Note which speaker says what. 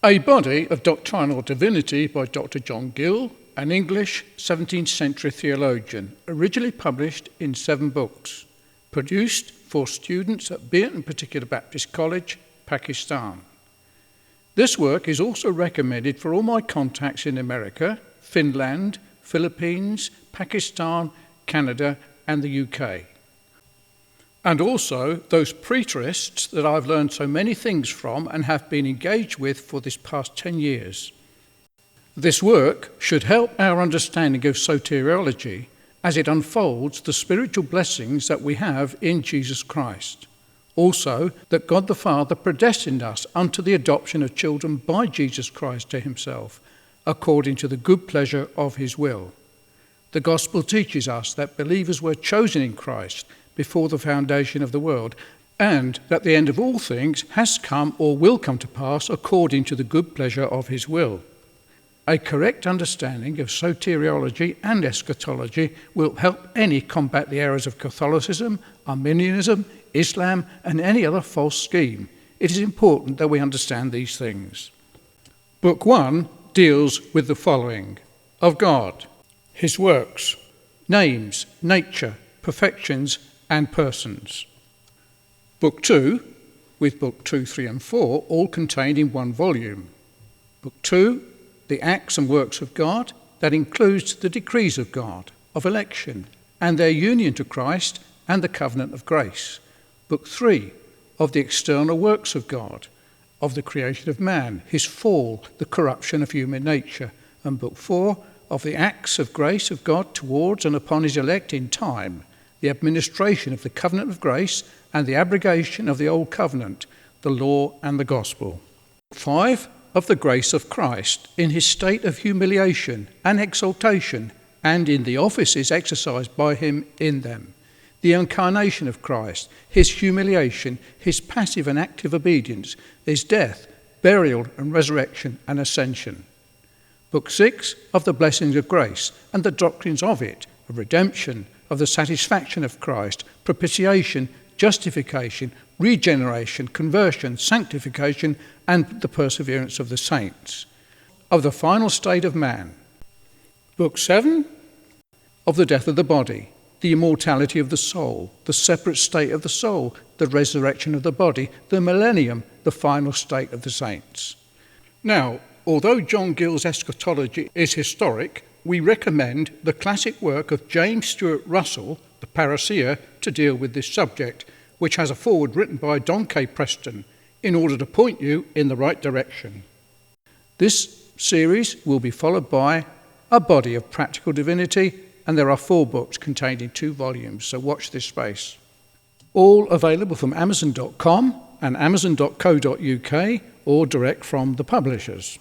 Speaker 1: A Body of Doctrinal Divinity by Dr. John Gill, an English 17th century theologian, originally published in 7 books, produced for students at Beaton Particular Baptist College, Pakistan. This work is also recommended for all my contacts in America, Finland, Philippines, Pakistan, Canada, and the UK. And also those preterists that I've learned so many things from and have been engaged with for this past 10 years. This work should help our understanding of soteriology as it unfolds the spiritual blessings that we have in Jesus Christ. Also, that God the Father predestined us unto the adoption of children by Jesus Christ to himself, according to the good pleasure of his will. The gospel teaches us that believers were chosen in Christ before the foundation of the world, and that the end of all things has come or will come to pass according to the good pleasure of his will. A correct understanding of soteriology and eschatology will help any combat the errors of Catholicism, Arminianism, Islam, and any other false scheme. It is important that we understand these things. Book 1 deals with the following: of God, his works, names, nature, perfections, and persons. Book 2, with Book 2, 3, and 4, all contained in one volume. Book 2, the acts and works of God, that includes the decrees of God, of election, and their union to Christ and the covenant of grace. Book 3, of the external works of God, of the creation of man, his fall, the corruption of human nature. And Book 4, of the acts of grace of God towards and upon his elect in time, the administration of the covenant of grace and the abrogation of the old covenant, the law and the gospel. 5, of the grace of Christ in his state of humiliation and exaltation and in the offices exercised by him in them. The incarnation of Christ, his humiliation, his passive and active obedience, his death, burial and resurrection and ascension. Book 6, of the blessings of grace and the doctrines of it, of redemption, of the satisfaction of Christ, propitiation, justification, regeneration, conversion, sanctification, and the perseverance of the saints. Of the final state of man. Book 7, of the death of the body, the immortality of the soul, the separate state of the soul, the resurrection of the body, the millennium, the final state of the saints. Now, although John Gill's eschatology is historic, we recommend the classic work of James Stuart Russell, the Parousia, to deal with this subject, which has a foreword written by Don K. Preston, in order to point you in the right direction. This series will be followed by A Body of Practical Divinity, and there are 4 books contained in 2 volumes, so watch this space. All available from Amazon.com and Amazon.co.uk, or direct from the publishers.